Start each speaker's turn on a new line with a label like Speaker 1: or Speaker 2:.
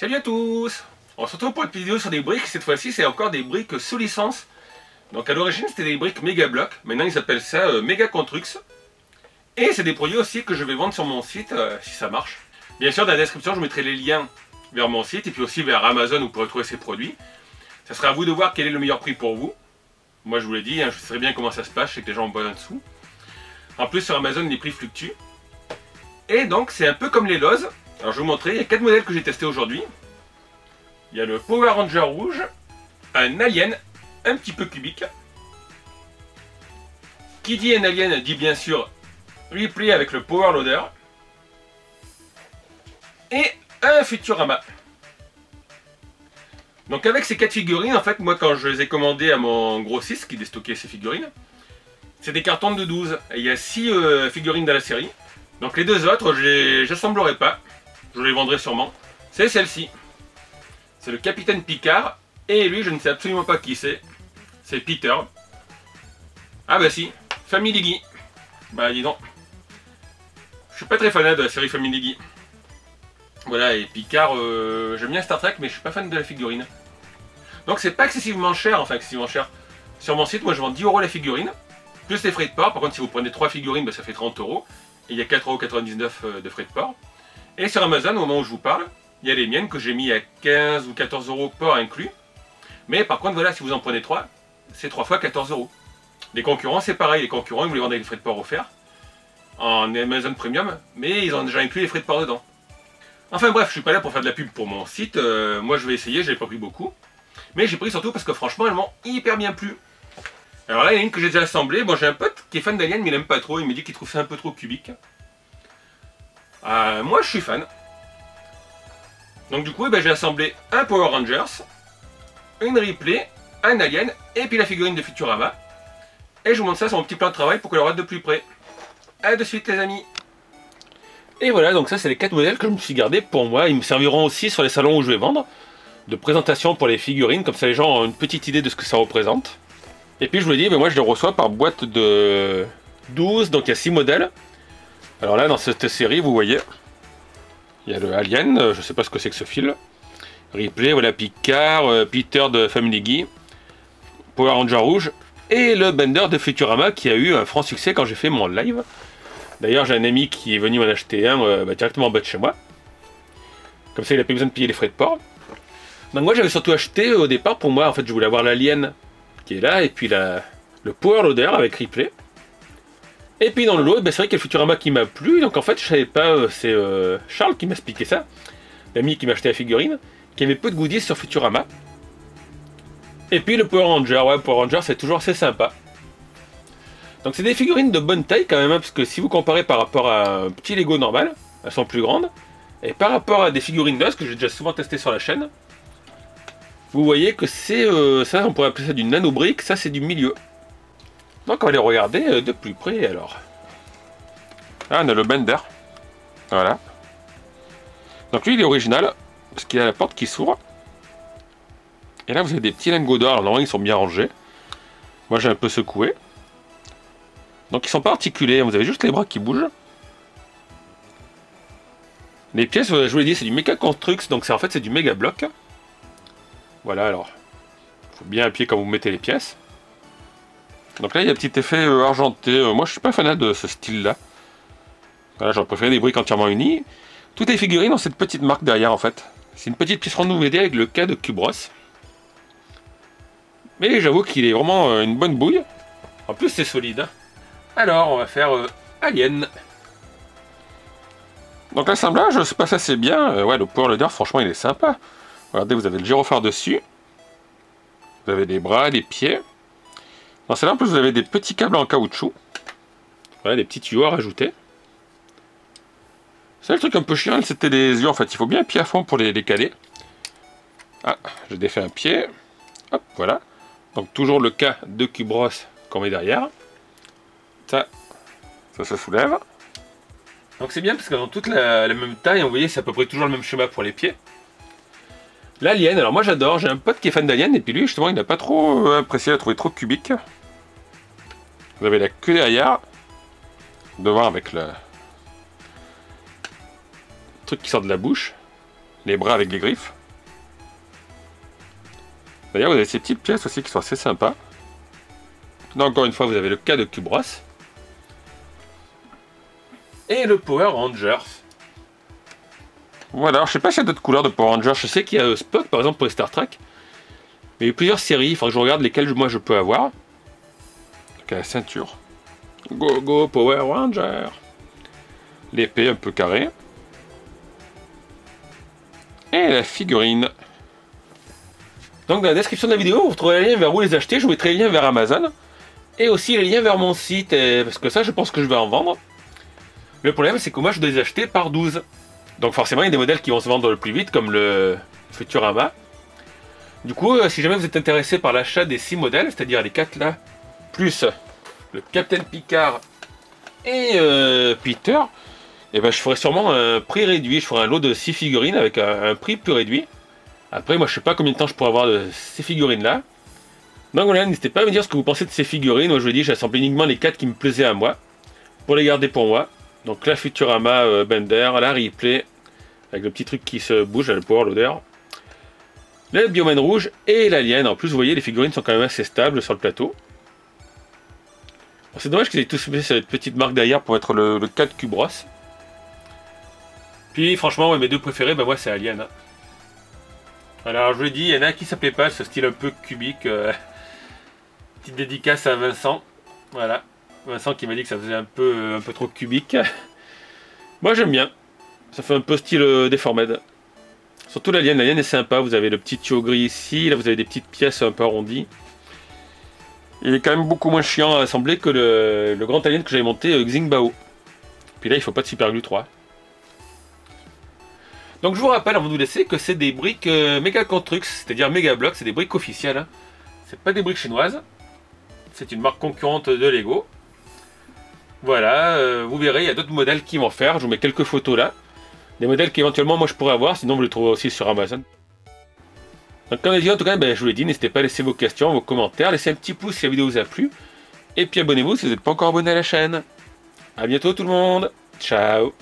Speaker 1: Salut à tous! On se retrouve pour une vidéo sur des briques. Cette fois-ci, c'est encore des briques sous licence. Donc à l'origine, c'était des briques Mega Block. Maintenant, ils appellent ça Mega Construx. Et c'est des produits aussi que je vais vendre sur mon site, si ça marche. Bien sûr, dans la description, je mettrai les liens vers mon site et puis aussi vers Amazon où vous pourrez trouver ces produits. Ça sera à vous de voir quel est le meilleur prix pour vous. Moi, je vous l'ai dit, hein, je sais bien comment ça se passe, je sais que les gens ont besoin de sous. En plus, sur Amazon, les prix fluctuent. Et donc, c'est un peu comme les Lowe's. Alors, je vais vous montrer, il y a 4 modèles que j'ai testés aujourd'hui. Il y a le Power Ranger rouge, un Alien un petit peu cubique. Qui dit un Alien dit bien sûr Ripley avec le Power Loader. Et un Futurama. Donc avec ces 4 figurines, en fait, moi quand je les ai commandées à mon grossiste qui déstockait ces figurines, c'est des cartons de 12. Et il y a 6 figurines dans la série. Donc les deux autres, je les assemblerai pas. Je les vendrai sûrement. C'est celle-ci. C'est le Capitaine Picard. Et lui, je ne sais absolument pas qui c'est. C'est Peter. Ah bah si, Family Guy. Bah dis donc. Je suis pas très fan de la série Family Guy. Voilà, et Picard, j'aime bien Star Trek, mais je suis pas fan de la figurine. Donc c'est pas excessivement cher, enfin excessivement cher. Sur mon site, moi je vends 10 € la figurine, plus les frais de port. Par contre, si vous prenez 3 figurines, bah, ça fait 30 €. Et il y a 4,99 € de frais de port. Et sur Amazon, au moment où je vous parle, il y a les miennes que j'ai mis à 15 ou 14 € port inclus. Mais par contre, voilà, si vous en prenez 3, c'est 3 fois 14 €. Les concurrents, c'est pareil. Les concurrents, ils vous les vendent avec les frais de port offerts en Amazon Premium, mais ils ont déjà inclus les frais de port dedans. Enfin bref, je suis pas là pour faire de la pub pour mon site. Moi, je vais essayer, j'ai pas pris beaucoup. Mais j'ai pris surtout parce que franchement, elles m'ont hyper bien plu. Alors là, il y en a une que j'ai déjà assemblée. Bon, j'ai un pote qui est fan d'Alien, mais il aime pas trop. Il me dit qu'il trouve ça un peu trop cubique. Moi, je suis fan. Donc du coup, j'ai assemblé un Power Rangers, une Ripley, un Alien, et puis la figurine de Futurama. Et je vous montre ça sur mon petit plan de travail pour que le regarde de plus près. A de suite les amis. Et voilà, donc ça c'est les 4 modèles que je me suis gardé pour moi. Ils me serviront aussi sur les salons où je vais vendre. De présentation pour les figurines, comme ça les gens ont une petite idée de ce que ça représente. Et puis je vous l'ai dit, moi je les reçois par boîte de 12, donc il y a 6 modèles. Alors là, dans cette série, vous voyez, il y a le Alien, je sais pas ce que c'est que ce fil. Ripley, voilà, Picard, Peter de Family Guy, Power Ranger rouge, et le Bender de Futurama qui a eu un franc succès quand j'ai fait mon live. D'ailleurs, j'ai un ami qui est venu m'en acheter un directement en bas de chez moi. Comme ça, il n'a pas besoin de payer les frais de port. Donc moi, j'avais surtout acheté au départ, pour moi, en fait, je voulais avoir l'Alien qui est là, et puis le Power Loader avec Ripley. Et puis dans le lot, c'est vrai qu'il y a le Futurama qui m'a plu, donc en fait, je savais pas, c'est Charles qui m'a expliqué ça, l'ami qui m'a acheté la figurine, qui avait peu de goodies sur Futurama. Et puis le Power Ranger, ouais, Power Ranger, c'est toujours assez sympa. Donc c'est des figurines de bonne taille quand même, hein, parce que si vous comparez par rapport à un petit Lego normal, elles sont plus grandes. Et par rapport à des figurines Lowe's, que j'ai déjà souvent testé sur la chaîne, vous voyez que c'est, ça on pourrait appeler ça du nano-brique, ça c'est du milieu. Donc on va les regarder de plus près alors. Ah, on a le Bender, voilà. Donc lui il est original, parce qu'il a la porte qui s'ouvre. Et là vous avez des petits lingots d'or, alors normalement ils sont bien rangés. Moi j'ai un peu secoué. Donc ils sont pas articulés, vous avez juste les bras qui bougent. Les pièces, je vous l'ai dit, c'est du Mega Construx, donc en fait c'est du Mega Block. Voilà, alors, il faut bien appuyer quand vous mettez les pièces. Donc là il y a un petit effet argenté, moi je suis pas fan de ce style là. Voilà, j'aurais préféré des briques entièrement unies. Toutes les figurines ont cette petite marque derrière en fait. C'est une petite pièce renouvelée avec le K de Cubros. Mais j'avoue qu'il est vraiment une bonne bouille. En plus c'est solide, hein. Alors, on va faire Alien. Donc l'assemblage se passe assez bien. Ouais, le Power Loader, franchement, il est sympa. Regardez, vous avez le gyrophare dessus. Vous avez des bras, des pieds. Dans celle-là, en plus, vous avez des petits câbles en caoutchouc. Voilà, des petits tuyaux à rajouter. C'est le truc un peu chiant, c'était les yeux, en fait. Il faut bien appuyer à fond pour les caler. Ah, j'ai défait un pied. Hop, voilà. Donc toujours le K de Cubros qu'on met derrière. Ça se soulève. Donc c'est bien parce qu'elles ont toutes la même taille, vous voyez c'est à peu près toujours le même schéma pour les pieds. L'Alien, alors moi j'adore, j'ai un pote qui est fan d'Alien et puis lui justement il n'a pas trop apprécié, il a trouvé trop cubique. Vous avez la queue derrière, devant avec le truc qui sort de la bouche. les bras avec les griffes. D'ailleurs, vous avez ces petites pièces aussi qui sont assez sympas. Là, encore une fois, vous avez le cas de Cubros. Et le Power Rangers. Voilà, alors je sais pas s'il y a d'autres couleurs de Power Rangers. Je sais qu'il y a Spock, par exemple, pour les Star Trek. Mais il y a plusieurs séries, il faudra que je regarde lesquelles moi je peux avoir. Donc, la ceinture. Go, go, Power Ranger. L'épée un peu carrée. Et la figurine. Donc dans la description de la vidéo, vous retrouverez les liens vers où les acheter. Je vous mettrai les liens vers Amazon. Et aussi les liens vers mon site, parce que ça je pense que je vais en vendre. Le problème c'est que moi je dois les acheter par 12. Donc forcément il y a des modèles qui vont se vendre le plus vite, comme le Futurama. Du coup, si jamais vous êtes intéressé par l'achat des 6 modèles, c'est-à-dire les 4 là, plus le Captain Picard et Peter, et ben je ferai sûrement un prix réduit. Je ferai un lot de 6 figurines avec un prix plus réduit. Après, moi je sais pas combien de temps je pourrai avoir de ces figurines là. Donc voilà, n'hésitez pas à me dire ce que vous pensez de ces figurines. Moi je vous dis, j'ai assemblé uniquement les 4 qui me plaisaient à moi, pour les garder pour moi. Donc la Futurama Bender, la Ripley, avec le petit truc qui se bouge, le Power Loader, le Bioman rouge et l'Alien. En plus, vous voyez, les figurines sont quand même assez stables sur le plateau. Bon, c'est dommage qu'ils aient tous mis cette petite marque derrière pour être le 4 Cubros. Puis franchement, ouais, mes deux préférés, ben moi c'est Alien. Hein. Alors je vous l'ai dit, il y en a qui s'appelait pas, ce style un peu cubique. Petite dédicace à Vincent. Voilà. Vincent qui m'a dit que ça faisait un peu trop cubique. Moi j'aime bien. Ça fait un peu style Deformed. Surtout l'Alien est sympa. Vous avez le petit tuyau gris ici. Là vous avez des petites pièces un peu arrondies. Il est quand même beaucoup moins chiant à assembler que le grand Alien que j'avais monté Xingbao. Puis là il faut pas de Super Glue 3. Donc je vous rappelle avant de vous laisser que c'est des briques Mega Construx, c'est-à-dire Mega Block, c'est des briques officielles. Hein. C'est pas des briques chinoises. C'est une marque concurrente de Lego. Voilà, vous verrez, il y a d'autres modèles qui vont faire. Je vous mets quelques photos là. Des modèles qu'éventuellement moi je pourrais avoir, sinon vous les trouverez aussi sur Amazon. Donc comme dit en tout cas, ben, je vous l'ai dit, n'hésitez pas à laisser vos questions, vos commentaires, laissez un petit pouce si la vidéo vous a plu. Et puis abonnez-vous si vous n'êtes pas encore abonné à la chaîne. A bientôt tout le monde. Ciao.